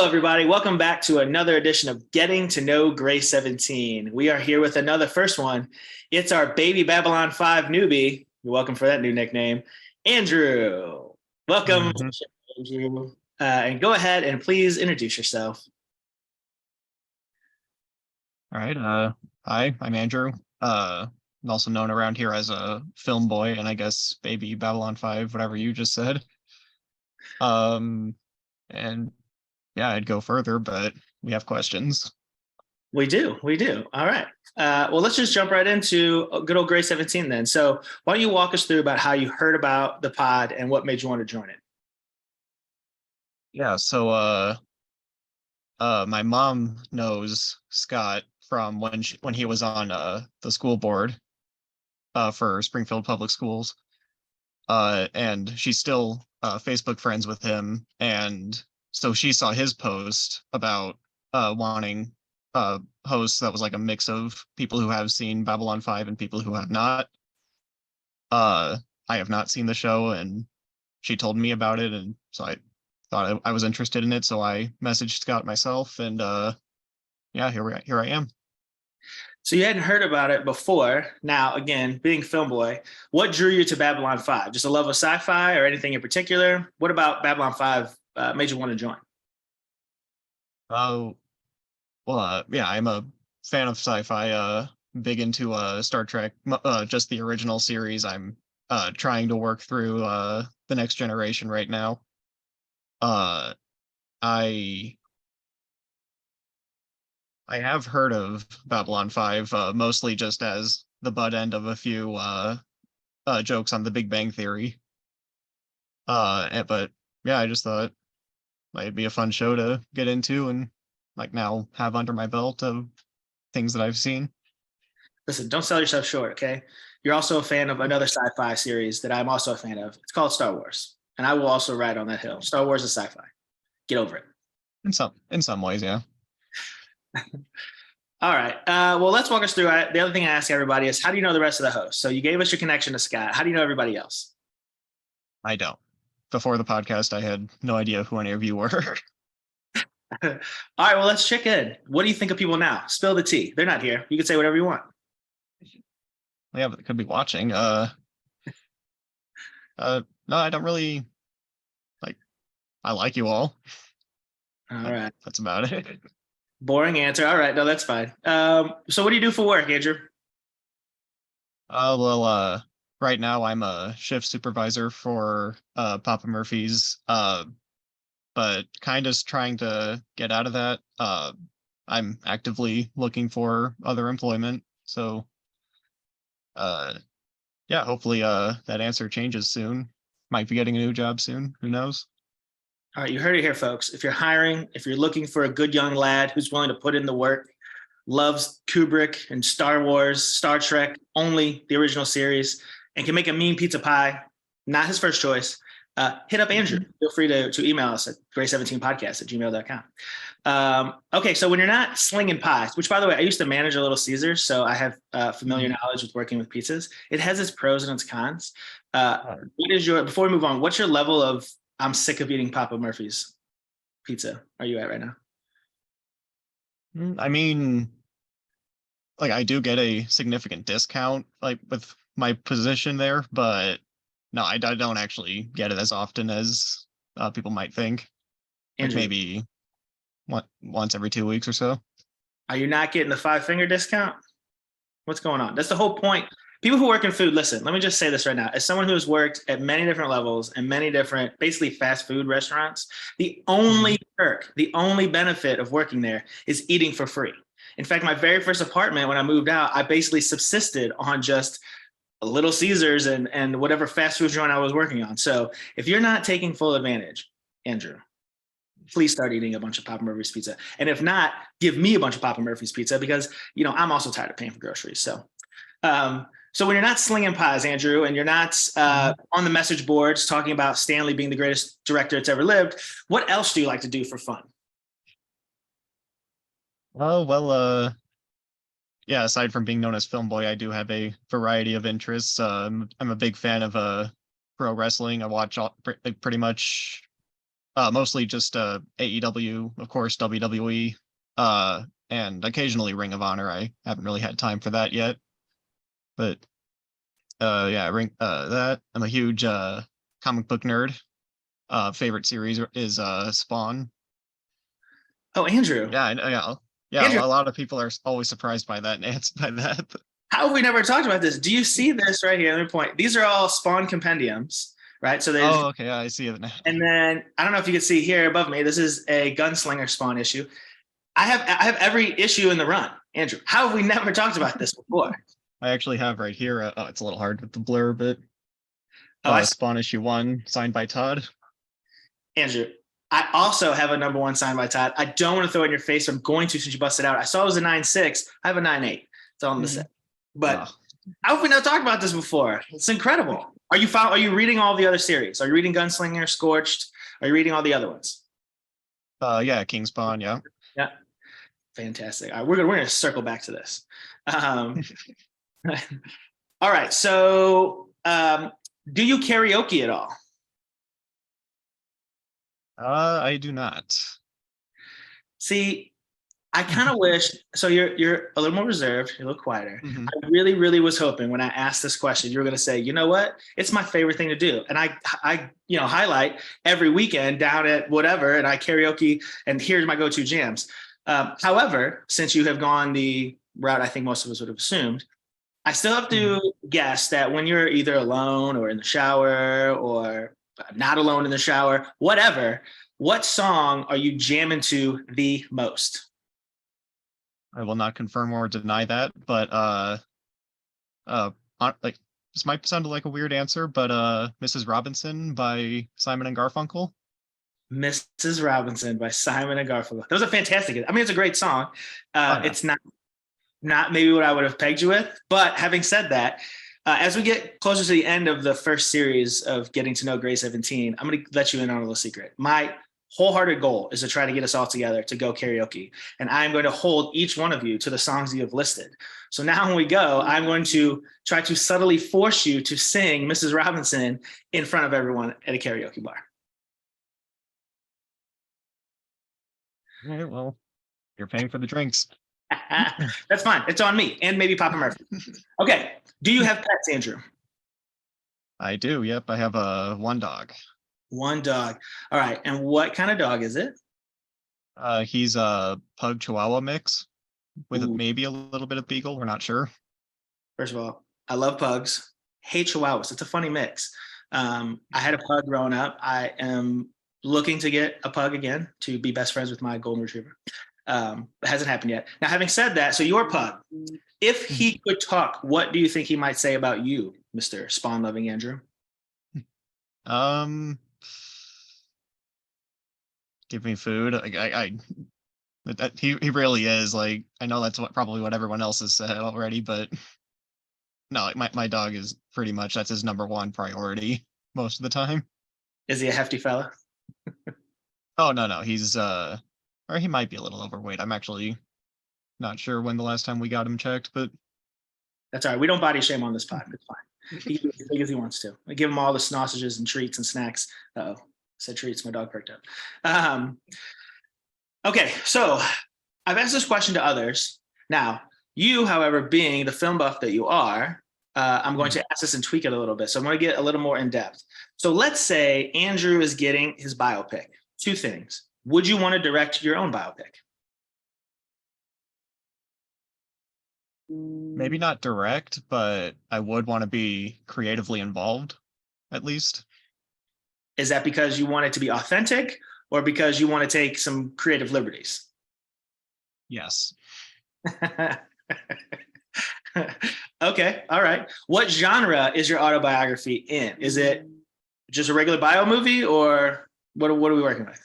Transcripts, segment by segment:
everybody. Welcome back to another edition of Getting to Know Grey 17. We are here with another first one. It's our baby Babylon 5 newbie. You're welcome for that new nickname, Andrew. Welcome, Andrew. And go ahead and please introduce yourself. All right. Hi, I'm Andrew. I'm also known around here as a film boy, and I guess baby Babylon 5, whatever you just said. And yeah, I'd go further, but we have questions. We do. All right. Well, let's just jump right into good old Grey 17 then. So why don't you walk us through about how you heard about the pod and what made you want to join it? Yeah, so my mom knows Scott from when he was on the school board for Springfield Public Schools. And she's still Facebook friends with him, and so she saw his post about wanting hosts that was like a mix of people who have seen Babylon 5 and people who have not. I have not seen the show, and she told me about it, and so I thought I was interested in it, so I messaged Scott myself, and yeah, here I am. So you hadn't heard about it before. Now, again, being film boy, what drew you to Babylon 5? Just a love of sci-fi or anything in particular? What about Babylon 5 made you want to join? Oh, well, yeah, I'm a fan of sci-fi, big into Star Trek, just the original series. I'm trying to work through the Next Generation right now. I have heard of Babylon 5, mostly just as the butt end of a few jokes on The Big Bang Theory. But yeah, I just thought it'd be a fun show to get into and like now have under my belt of things that I've seen. Listen, don't sell yourself short, okay? You're also a fan of another sci-fi series that I'm also a fan of. It's called Star Wars, and I will also ride on that hill. Star Wars is sci-fi. Get over it. In some ways, yeah. All right. Well, let's walk us through it. The other thing I ask everybody is, how do you know the rest of the hosts? So you gave us your connection to Scott. How do you know everybody else? I don't. Before the podcast, I had no idea who any of you were. All right. Well, let's check in. What do you think of people now? Spill the tea. They're not here. You can say whatever you want. Yeah, but they could be watching. No, I don't really I like you all. All right. That's about it. Boring answer. All right. No, that's fine. So what do you do for work, Andrew? Right now I'm a shift supervisor for Papa Murphy's, but kind of trying to get out of that. I'm actively looking for other employment. So yeah, hopefully that answer changes soon. Might be getting a new job soon. Who knows? All right, you heard it here, folks. If you're hiring, if you're looking for a good young lad who's willing to put in the work, loves Kubrick and Star Wars, Star Trek, only the original series, and can make a mean pizza pie, not his first choice, hit up Andrew. Feel free to email us at grey17podcast@gmail.com. Okay, so when you're not slinging pies, which, by the way, I used to manage a Little Caesars, so I have familiar knowledge with working with pizzas. It has its pros and its cons. Before we move on, what's your level of I'm sick of eating Papa Murphy's pizza are you at right now? I mean, like I do get a significant discount like with my position there, but no, I don't actually get it as often as people might think. Like maybe once every 2 weeks or so. Are you not getting the 5-finger discount? What's going on? That's the whole point. People who work in food, listen, let me just say this right now. As someone who has worked at many different levels and many different, basically fast food restaurants, the only perk, the only benefit of working there is eating for free. In fact, my very first apartment when I moved out, I basically subsisted on just Little Caesars and whatever fast food joint I was working on. So if you're not taking full advantage, Andrew, please start eating a bunch of Papa Murphy's pizza. And if not, give me a bunch of Papa Murphy's pizza because, I'm also tired of paying for groceries. So when you're not slinging pies, Andrew, and you're not on the message boards talking about Stanley being the greatest director that's ever lived, what else do you like to do for fun? Oh, well, yeah, aside from being known as Film Boy, I do have a variety of interests. I'm a big fan of pro wrestling. I watch pretty much Mostly just AEW, of course, WWE, and occasionally Ring of Honor. I haven't really had time for that yet, but yeah, that I'm a huge comic book nerd. Favorite series is Spawn. Oh, Andrew. Yeah, Andrew, a lot of people are always surprised by that and answered by that. how have we never talked about this? Do you see this right here? Let me point. These are all Spawn compendiums, right? So there's, Oh, okay, I see it now. and then I don't know if you can see here above me. This is a Gunslinger Spawn issue. I have every issue in the run. Andrew, how have we never talked about this before? I actually have right here. It's a little hard with the blur, but Oh, Spawn issue 1, signed by Todd. Andrew, I also have a #1 signed by Todd. I don't want to throw it in your face. I'm going to since you busted out. I saw it was a 9.6. I have a 9.8. That's all I'm gonna say. But how have we not talked about this before? It's incredible. Are you reading all the other series? Are you reading Gunslinger, Scorched? Are you reading all the other ones? Yeah, King Spawn, yeah. Yeah. Fantastic. All right, we're gonna circle back to this. All right. So do you karaoke at all? I do not. See, I kind of wish. So you're a little more reserved. You're a little quieter. Mhm. I really, really was hoping when I asked this question, you were going to say, you know what? It's my favorite thing to do, and I highlight every weekend down at whatever, and I karaoke, and here's my go-to jams. However, since you have gone the route I think most of us would have assumed, I still have to guess that when you're either alone or in the shower or not alone in the shower, whatever, what song are you jamming to the most? I will not confirm or deny that, but like this might sound like a weird answer, but Mrs. Robinson by Simon and Garfunkel. Mrs. Robinson by Simon and Garfunkel. That was a fantastic. I mean, it's a great song. It's not maybe what I would have pegged you with, but having said that, as we get closer to the end of the first series of getting to know Grey 17, I'm going to let you in on a little secret. My wholehearted goal is to try to get us all together to go karaoke. And I'm going to hold each one of you to the songs you have listed. So now when we go, I'm going to try to subtly force you to sing Mrs. Robinson in front of everyone at a karaoke bar. All right, well, you're paying for the drinks. That's fine. It's on me and maybe Papa Murphy. Okay. Do you have pets, Andrew? I do. Yep. I have one dog. One dog. All right. And what kind of dog is it? He's a pug chihuahua mix with Ooh. maybe a little bit of beagle. We're not sure. First of all, I love pugs. Hate chihuahuas. It's a funny mix. I had a pug growing up. I am looking to get a pug again to be best friends with my golden retriever. It hasn't happened yet. Now, having said that, so your pug, if he could talk, what do you think he might say about you, Mr. Spawn-loving Andrew? Give me food. He really is like, I know that's probably what everyone else has said already, but no, like my dog is pretty much, that's his #1 priority most of the time. Is he a hefty fella? Oh, no, he's or he might be a little overweight. I'm actually not sure when the last time we got him checked, but that's all right. We don't body shame on this pod. It's fine. He can be as big as he wants to. I give him all the sausages and treats and snacks. Uh-oh. Said treats, my dog perked up. Okay, so I've asked this question to others. Now, you, however, being the film buff that you are, I'm going to ask this and tweak it a little bit. So I'm going to get a little more in depth. So let's say Andrew is getting his biopic. Two things. Would you want to direct your own biopic? maybe not direct, but I would want to be creatively involved, at least. Is that because you want it to be authentic or because you want to take some creative liberties? Yes. Okay. All right. What genre is your autobiography in? Is it just a regular bio movie or what are we working with?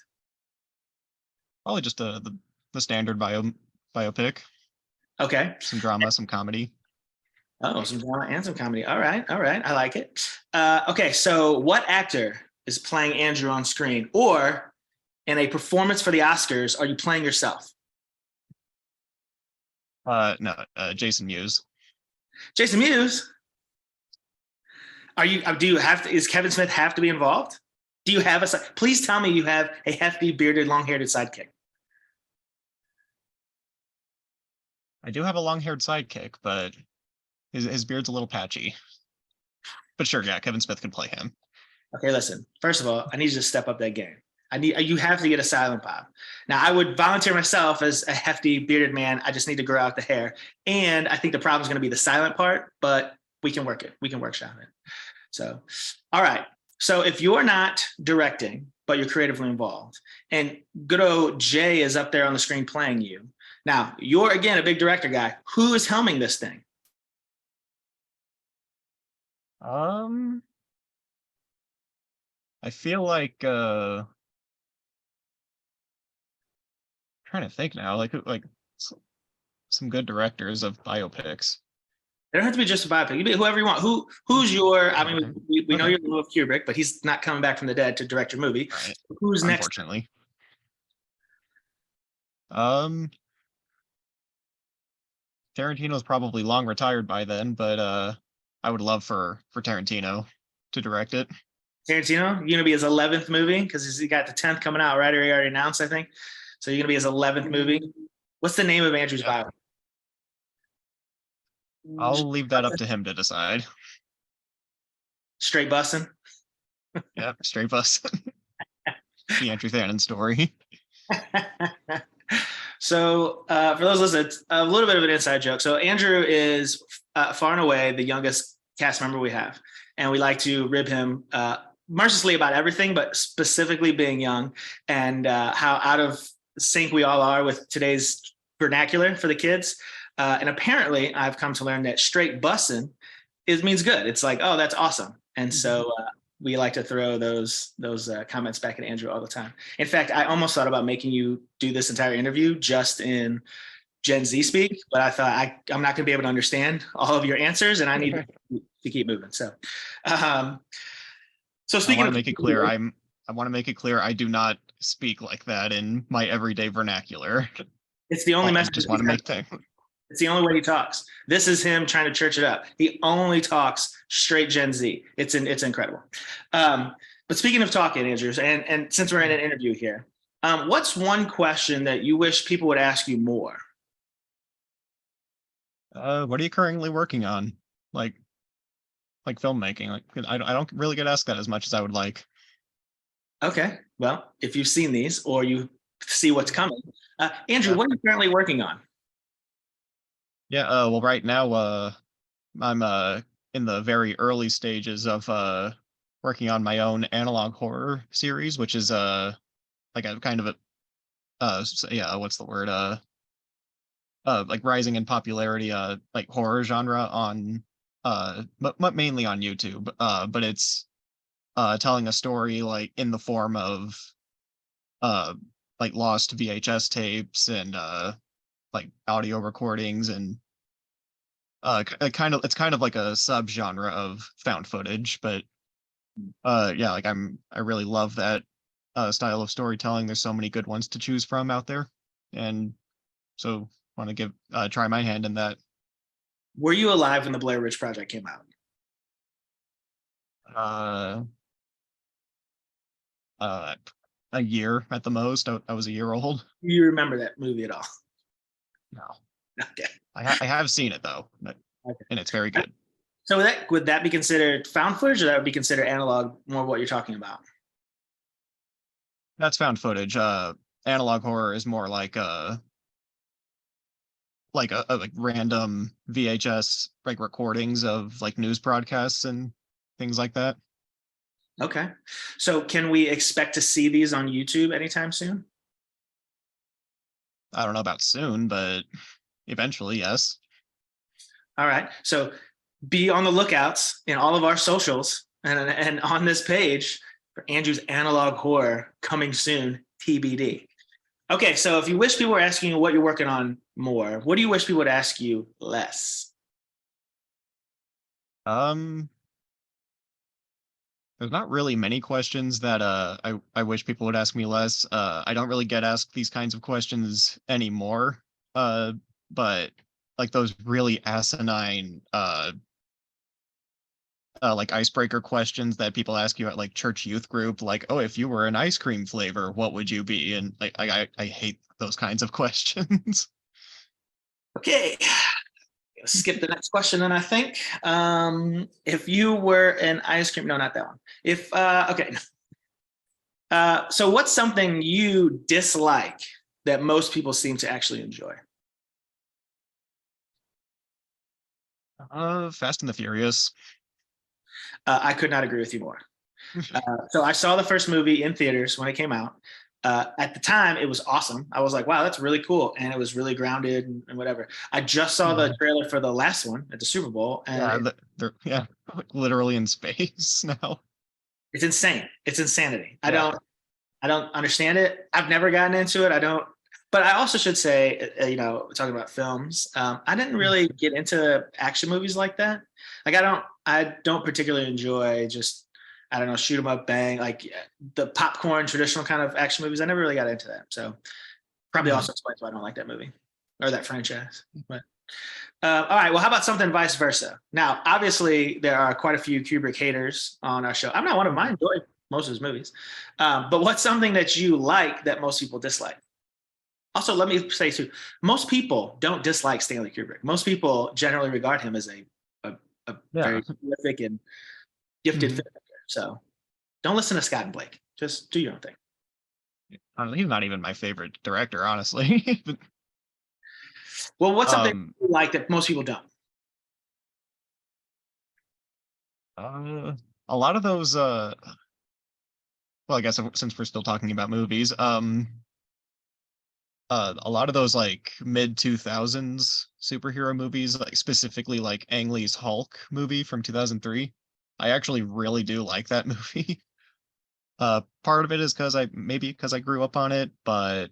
Probably just the standard biopic. Okay. Some drama, some comedy. Oh, some drama and some comedy. All right. I like it. Okay. So what actor is playing Andrew on screen, or in a performance for the Oscars, are you playing yourself? No, Jason Mewes. Jason Mewes? Are you? Do you have to? Is Kevin Smith have to be involved? Do you have please tell me you have a hefty, bearded, long-haired sidekick. I do have a long-haired sidekick, but his beard's a little patchy. But sure, yeah, Kevin Smith can play him. Okay, listen. First of all, I need you to step up that game. You have to get a silent pop. Now, I would volunteer myself as a hefty bearded man. I just need to grow out the hair. And I think the problem is going to be the silent part, but we can work it. We can workshop it. So, all right. So if you're not directing, but you're creatively involved, and good old Jay is up there on the screen playing you. Now, you're, again, a big director guy. Who is helming this thing? I feel like trying to think now, like some good directors of biopics. They don't have to be just a biopic. You be whoever you want. Who's your? I mean, we know you're in love with Kubrick, but he's not coming back from the dead to direct your movie. Right. Who's next? Unfortunately. Tarantino's probably long retired by then, but I would love for Tarantino to direct it. Tarantino, you're gonna be his 11th movie because he got the 10th coming out, right? Or he already announced, I think. So you're gonna be his 11th movie. What's the name of Andrew's biopic? I'll leave that up to him to decide. Straight bussin'. Yeah, straight bus. The Andrew Thanon story. So for those listening, it's a little bit of an inside joke. So Andrew is far and away the youngest cast member we have, and we like to rib him mercilessly about everything, but specifically being young and how out of sync we all are with today's vernacular for the kids. And apparently, I've come to learn that straight bussin' means good. It's like, oh, that's awesome. And so we like to throw those comments back at Andrew all the time. In fact, I almost thought about making you do this entire interview just in Gen Z speak, but I thought I'm not going to be able to understand all of your answers, and I need to keep moving. So, speaking I want to make it clear, I want to make it clear I do not speak like that in my everyday vernacular. It's the only message. I just want to make things. It's the only way he talks. This is him trying to church it up. He only talks straight Gen Z. It's incredible. But speaking of talking, Andrew, and since we're in an interview here, what's one question that you wish people would ask you more? What are you currently working on? Like filmmaking? Like I don't really get asked that as much as I would like. Okay. Well, if you've seen these or you see what's coming, Andrew, what are you currently working on? Yeah, well, right now, I'm in the very early stages of working on my own analog horror series, which is like a kind of a what's the word? Like rising in popularity, like horror genre on mainly on YouTube. But it's telling a story like in the form of like lost VHS tapes and like audio recordings and it's kind of like a subgenre of found footage, but yeah, like I really love that style of storytelling. There's so many good ones to choose from out there, and so want to give try my hand in that. Were you alive when the Blair Witch Project came out? A year at the most. I was a year old. Do you remember that movie at all? No. Okay. I have seen it though, and it's very good. So would that be considered found footage, or that would be considered analog? More of what you're talking about. That's found footage. Analog horror is more like a like random VHS like recordings of like news broadcasts and things like that. Okay. So can we expect to see these on YouTube anytime soon? I don't know about soon, but eventually, yes. All right. So be on the lookouts in all of our socials and on this page for Andrew's analog horror coming soon, TBD. Okay. So if you wish people were asking you what you're working on more, what do you wish people would ask you less? There's not really many questions that I wish people would ask me less. I don't really get asked these kinds of questions anymore. But like those really asinine like icebreaker questions that people ask you at like church youth group, like, oh, if you were an ice cream flavor, what would you be? And like I hate those kinds of questions. Okay. Skip the next question then I think. If you were an ice cream, no, not that one. If okay. So what's something you dislike that most people seem to actually enjoy? Fast and the Furious. I could not agree with you more. So I saw the first movie in theaters when it came out. At the time, it was awesome. I was like, wow, that's really cool. And it was really grounded and whatever. I just saw the trailer for the last one at the Super Bowl. And They're literally in space now. it's insane. It's insanity. Yeah. I don't understand it. I've never gotten into it. I don't, but I also should say, talking about films, I didn't really get into action movies like that. Like I don't particularly enjoy just, I don't know, shoot 'em up, bang, like the popcorn traditional kind of action movies. I never really got into that. So probably also explains why I don't like that movie or that franchise. But all right. Well, how about something vice versa? Now, obviously, there are quite a few Kubrick haters on our show. I'm not one of them. I enjoy most of his movies. But what's something that you like that most people dislike? Also, let me say too, most people don't dislike Stanley Kubrick. Most people generally regard him as a very prolific and gifted filmmaker. So don't listen to Scott and Blake. Just do your own thing. He's not even my favorite director, honestly. Well, what's something you like that most people don't? A lot of those well, I guess since we're still talking about movies, a lot of those like mid 2000s superhero movies, like specifically like Ang Lee's Hulk movie from 2003. I actually really do like that movie. Part of it is because I grew up on it, but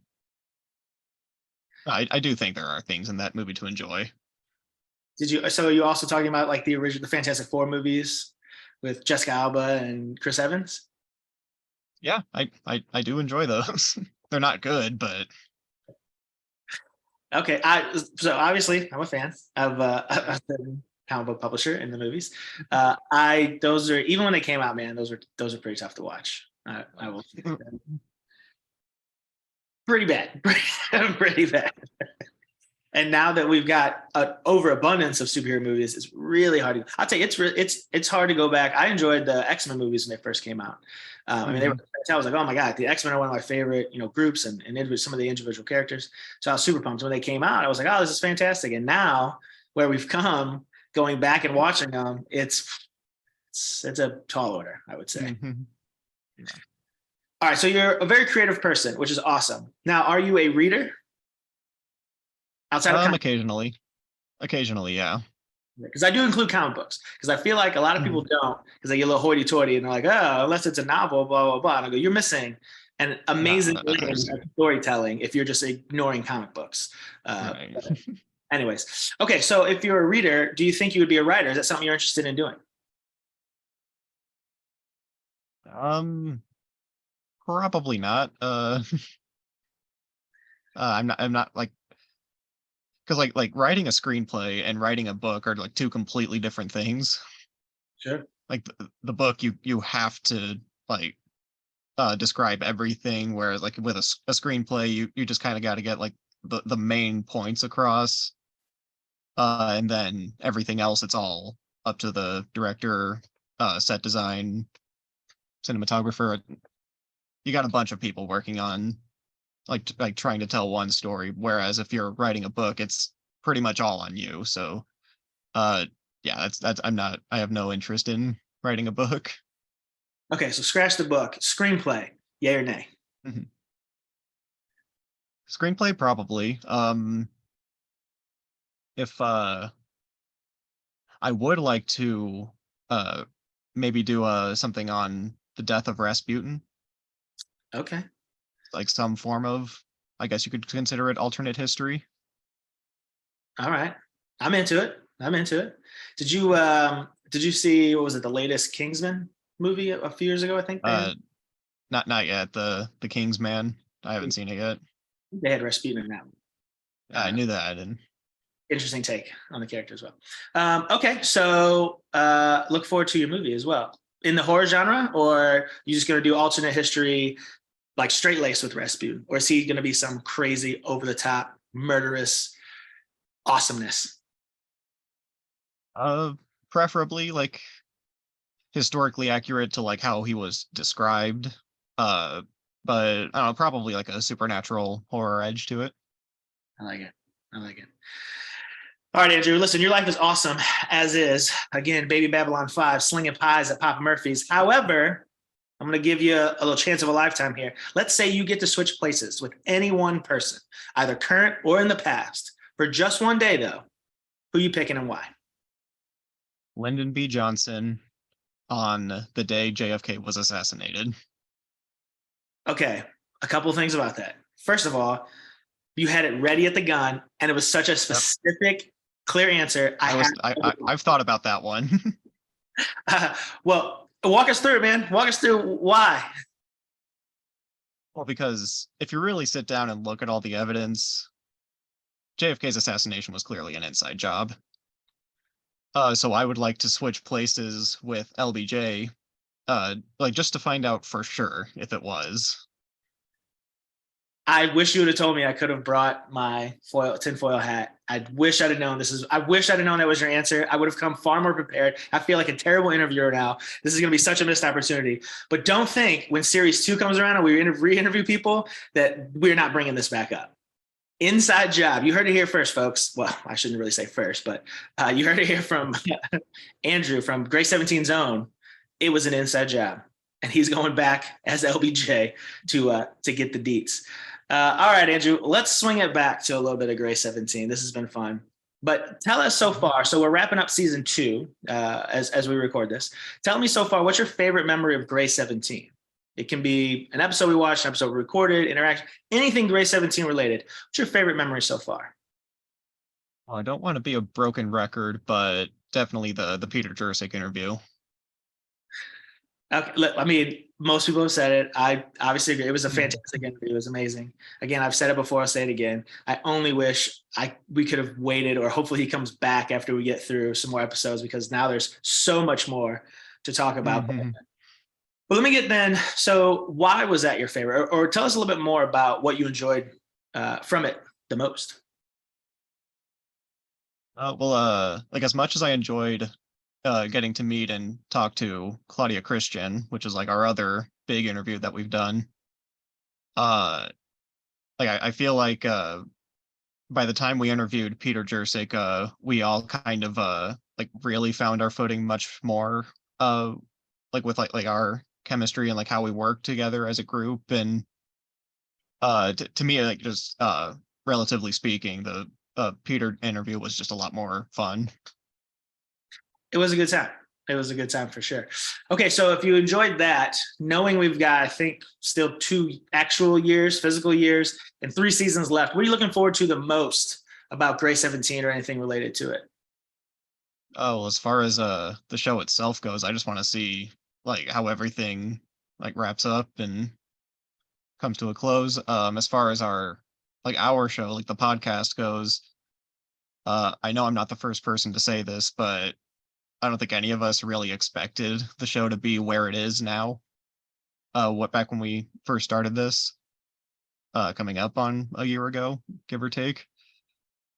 I do think there are things in that movie to enjoy. So are you also talking about like the Fantastic Four movies with Jessica Alba and Chris Evans? Yeah, I do enjoy those. They're not good, but Okay, so obviously I'm a fan of a certain comic book publisher in the movies. Those are, even when they came out, man, those are pretty tough to watch. I will say that. Pretty bad, pretty bad. And now that we've got an overabundance of superhero movies, it's really hard to. I'll tell you, it's hard to go back. I enjoyed the X-Men movies when they first came out. I mean, I was like, oh my god, the X-Men are one of my favorite, groups and some of the individual characters. So I was super pumped when they came out. I was like, oh, this is fantastic. And now where we've come, going back and watching them, it's a tall order, I would say. Yeah. All right, so you're a very creative person, which is awesome. Now, are you a reader? Outside of occasionally, yeah. because I do include comic books because I feel like a lot of people don't because they get a little hoity-toity and they're like, oh, unless it's a novel, blah blah blah. And I go, you're missing an amazing layer of storytelling if you're just ignoring comic books. Right. Anyways, okay. So if you're a reader, do you think you would be a writer? Is that something you're interested in doing? Probably not. I'm not like because like writing a screenplay and writing a book are like two completely different things. Sure. Like the book, you have to like describe everything, whereas like with a screenplay, you just kind of got to get like the main points across, and then everything else, it's all up to the director, set design, cinematographer. You got a bunch of people working on like trying to tell one story, whereas if you're writing a book, it's pretty much all on you. So yeah, that's I have no interest in writing a book. Okay, so scratch the book. Screenplay, yay or nay? Screenplay probably. If I would like to maybe do something on the death of Rasputin, Okay. like some form of, I guess you could consider it alternate history. All right. I'm into it. Did you see, what was it, the latest Kingsman movie a few years ago, I think? Not yet. The King's Man. I haven't seen it yet. They had Rasputin in that one. I knew that, and interesting take on the character as well. Okay, so look forward to your movie as well. In the horror genre, or you just going to do alternate history, like straight lace with Rasputin, or is he going to be some crazy, over the top, murderous awesomeness? Preferably like historically accurate to like how he was described. But I don't know, probably like a supernatural horror edge to it. I like it. I like it. All right, Andrew, listen, your life is awesome as is. Again, Baby Babylon 5, slinging pies at Papa Murphy's. However, I'm going to give you a little chance of a lifetime here. Let's say you get to switch places with any one person, either current or in the past, for just one day, though. Who you picking and why? Lyndon B. Johnson on the day JFK was assassinated. Okay, a couple things about that. First of all, you had it ready at the gun, and it was such a specific, clear answer. I've thought about that one. Well, walk us through it, man. Walk us through why. Well, because if you really sit down and look at all the evidence, JFK's assassination was clearly an inside job. So I would like to switch places with LBJ, like just to find out for sure if it was. I wish you would have told me. I could have brought my tinfoil hat. I wish I'd have known I wish I'd have known that was your answer. I would have come far more prepared. I feel like a terrible interviewer now. This is going to be such a missed opportunity. But don't think when series 2 comes around and we re-interview people that we're not bringing this back up. Inside job. You heard it here first, folks. Well, I shouldn't really say first, but you heard it here from Andrew from Grey 17's own. It was an inside job, and he's going back as LBJ to get the deets. All right, Andrew, let's swing it back to a little bit of Grey 17. This has been fun. But tell us so far, so we're wrapping up season 2 as we record this. Tell me so far, what's your favorite memory of Grey 17? It can be an episode we watched, an episode we recorded, interaction, anything Grey 17 related. What's your favorite memory so far? Well, I don't want to be a broken record, but definitely the Peter Jurczyk interview. Okay, look, I mean, most people have said it. I obviously agree. It was a fantastic interview. It was amazing. Again, I've said it before. I'll say it again. I only wish we could have waited, or hopefully he comes back after we get through some more episodes, because now there's so much more to talk about. Mm-hmm. But let me get then. So why was that your favorite? Or tell us a little bit more about what you enjoyed from it the most. Like as much as I enjoyed getting to meet and talk to Claudia Christian, which is like our other big interview that we've done. Like I feel like by the time we interviewed Peter Jurczyk, we all kind of like really found our footing much more like with like our chemistry and like how we work together as a group. And to me, like just relatively speaking, the Peter interview was just a lot more fun. It was a good time. It was a good time for sure. Okay, so if you enjoyed that, knowing we've got, I think, still 2 actual years, physical years, and 3 seasons left, what are you looking forward to the most about Grey 17 or anything related to it? Oh, well, as far as the show itself goes, I just want to see like how everything like wraps up and comes to a close. As far as our show, like the podcast goes, I know I'm not the first person to say this, but I don't think any of us really expected the show to be where it is now. Back when we first started this, coming up on a year ago, give or take.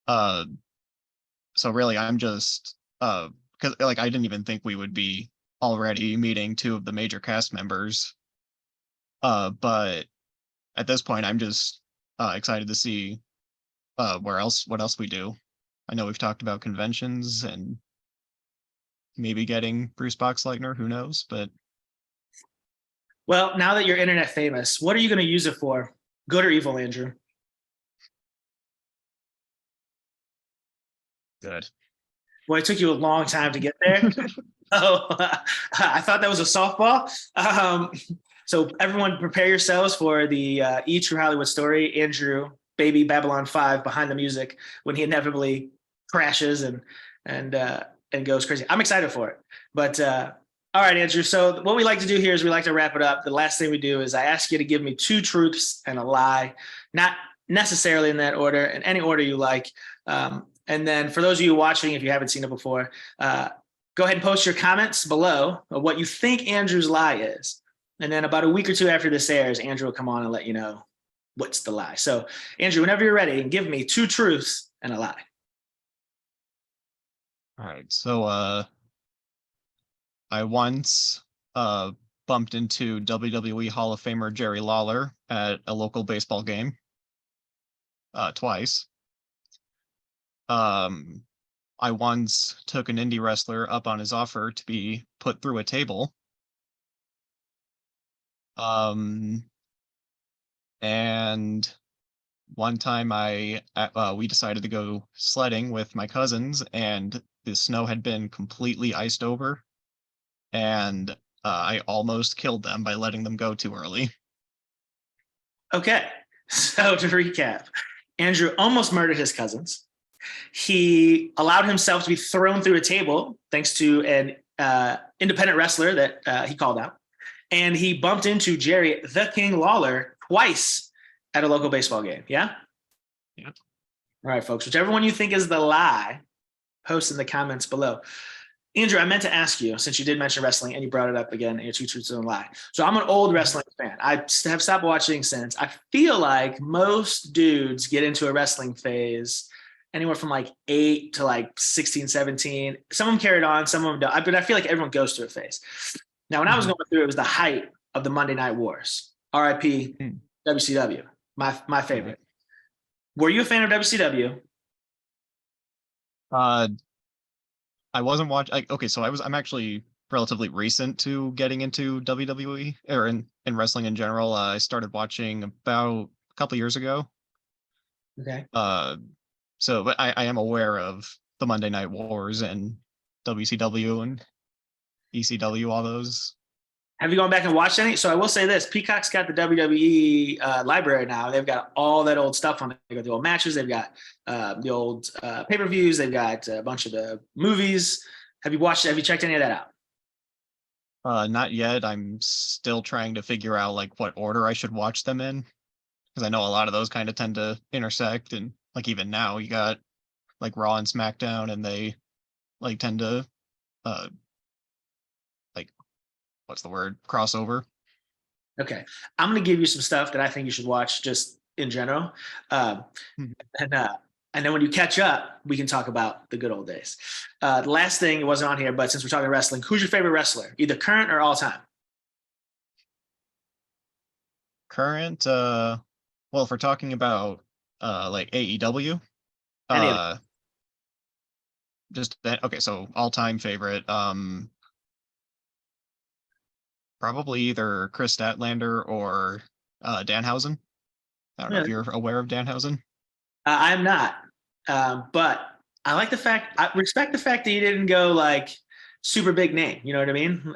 So really, I'm just because like I didn't even think we would be already meeting 2 of the major cast members. But at this point, I'm just excited to see what else we do. I know we've talked about conventions and maybe getting Bruce Boxleitner, who knows? But well, now that you're internet famous, what are you going to use it for? Good or evil, Andrew? good. Boy, it took you a long time to get there. Oh, I thought that was a softball. So everyone prepare yourselves for the E! True Hollywood Story, Andrew, Baby Babylon 5 behind the music when he inevitably crashes and goes crazy. I'm excited for it. But all right, Andrew. So what we like to do here is we like to wrap it up. The last thing we do is I ask you to give me 2 truths and a lie, not necessarily in that order, in any order you like. And then for those of you watching, if you haven't seen it before, go ahead and post your comments below of what you think Andrew's lie is. And then about a week or two after this airs, Andrew will come on and let you know what's the lie. So, Andrew, whenever you're ready, give me 2 truths and a lie. All right. So I once bumped into WWE Hall of Famer Jerry Lawler at a local baseball game twice. I once took an indie wrestler up on his offer to be put through a table. And one time we decided to go sledding with my cousins, and the snow had been completely iced over, and I almost killed them by letting them go too early. Okay, so to recap, Andrew almost murdered his cousins. He allowed himself to be thrown through a table thanks to an independent wrestler that he called out. And he bumped into Jerry the King Lawler twice at a local baseball game. Yeah? Yeah. All right, folks. Whichever one you think is the lie, post in the comments below. Andrew, I meant to ask you, since you did mention wrestling and you brought it up again in your 2 truths and a lie. So I'm an old wrestling fan. I have stopped watching since. I feel like most dudes get into a wrestling phase anywhere from like 8 to like 16, 17. Some of them carried on, some of them don't. But I feel like everyone goes through a phase. Now, when I was going through, it was the height of the Monday Night Wars. RIP WCW, my favorite. Were you a fan of WCW? I wasn't watching. Okay, so I'm actually relatively recent to getting into WWE or in wrestling in general. I started watching about a couple years ago. Okay. So, but I am aware of the Monday Night Wars and WCW and ECW, all those. Have you gone back and watched any? So I will say this: Peacock's got the WWE library now. They've got all that old stuff on it. They've got the old matches. They've got the old pay-per-views. They've got a bunch of the movies. Have you checked any of that out? Not yet. I'm still trying to figure out like what order I should watch them in, because I know a lot of those kind of tend to intersect, and like even now you got like Raw and SmackDown, and they like tend to like what's the word, crossover. Okay, I'm going to give you some stuff that I think you should watch just in general, and then when you catch up, we can talk about the good old days. The last thing, it wasn't on here, but since we're talking wrestling, who's your favorite wrestler, either current or all time? Current, well, if we're talking about like AEW, Any of them. just that. Okay, so all-time favorite, probably either Chris Statlander or Danhausen. I don't know if you're aware of Danhausen. I'm not, but I respect the fact that you didn't go like super big name. You know what I mean?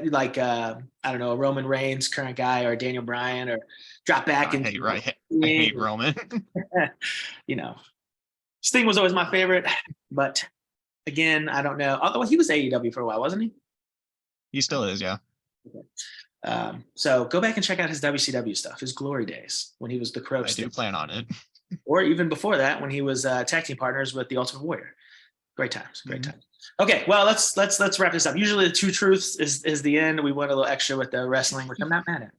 Like I don't know, a Roman Reigns current guy, or Daniel Bryan, or drop back and I hate Roman. You know, Sting was always my favorite, but again, I don't know. Although he was AEW for a while, wasn't he? He still is, yeah. Okay. So go back and check out his WCW stuff, his glory days when he was the Crow. I do plan on it. Or even before that, when he was tag team partners with the Ultimate Warrior. Great times, great times. Okay, well, let's wrap this up. Usually the 2 truths is the end. We went a little extra with the wrestling, which I'm not mad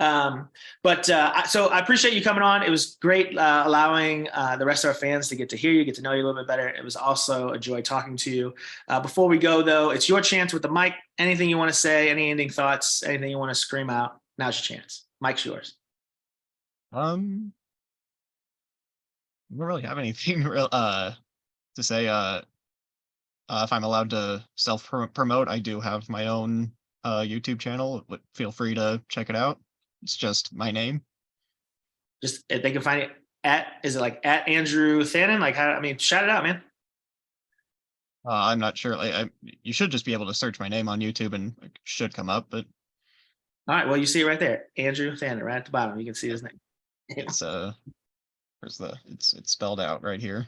at. So I appreciate you coming on. It was great allowing the rest of our fans to get to hear you, get to know you a little bit better. It was also a joy talking to you. Before we go, though, it's your chance with the mic. Anything you want to say, any ending thoughts, anything you want to scream out, now's your chance. Mic's yours. I don't really have anything to say. If I'm allowed to self-promote, I do have my own YouTube channel. Feel free to check it out. It's just my name. Just if they can find it is it like at Andrew Thanen? Like, how? I mean, shout it out, man. I'm not sure. You should just be able to search my name on YouTube and it should come up. But all right, well, you see it right there, Andrew Thanen, right at the bottom. You can see his name. It's it's spelled out right here.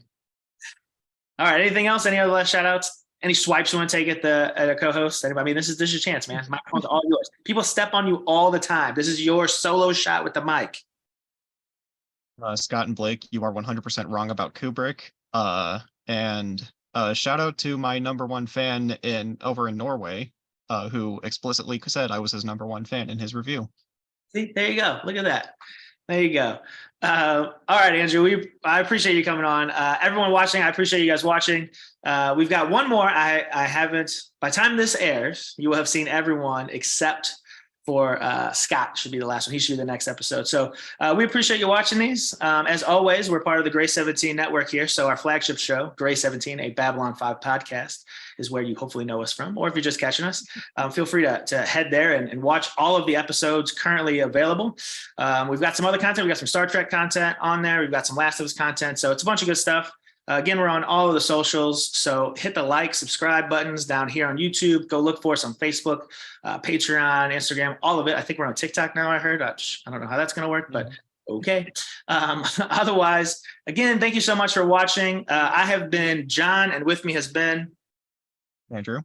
All right. Anything else? Any other last shout outs? Any swipes you want to take at a co-host? Anybody? I mean, this is your chance, man. Microphone's all yours. People step on you all the time. This is your solo shot with the mic. Scott and Blake, you are 100% wrong about Kubrick. And shout out to my number one fan over in Norway, who explicitly said I was his number one fan in his review. See, there you go. Look at that. There you go. All right, Andrew, I appreciate you coming on. Everyone watching, I appreciate you guys watching. We've got one more. I haven't, by the time this airs, you will have seen everyone except for Scott should be the last one. He should be the next episode. So we appreciate you watching these. As always, we're part of the Gray 17 network here. So our flagship show, Gray 17, a Babylon 5 podcast, is where you hopefully know us from. Or if you're just catching us, feel free to head there and watch all of the episodes currently available. We've got some other content. We've got some Star Trek content on there. We've got some Last of Us content. So it's a bunch of good stuff. Again, we're on all of the socials, so hit the like, subscribe buttons down here on YouTube. Go look for us on Facebook, Patreon, Instagram, all of it. I think we're on TikTok now, I heard. I don't know how that's going to work, but okay. Otherwise, again, thank you so much for watching. I have been John, and with me has been Andrew.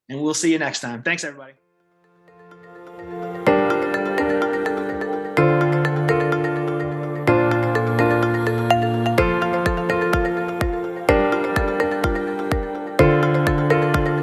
And we'll see you next time. Thanks, everybody.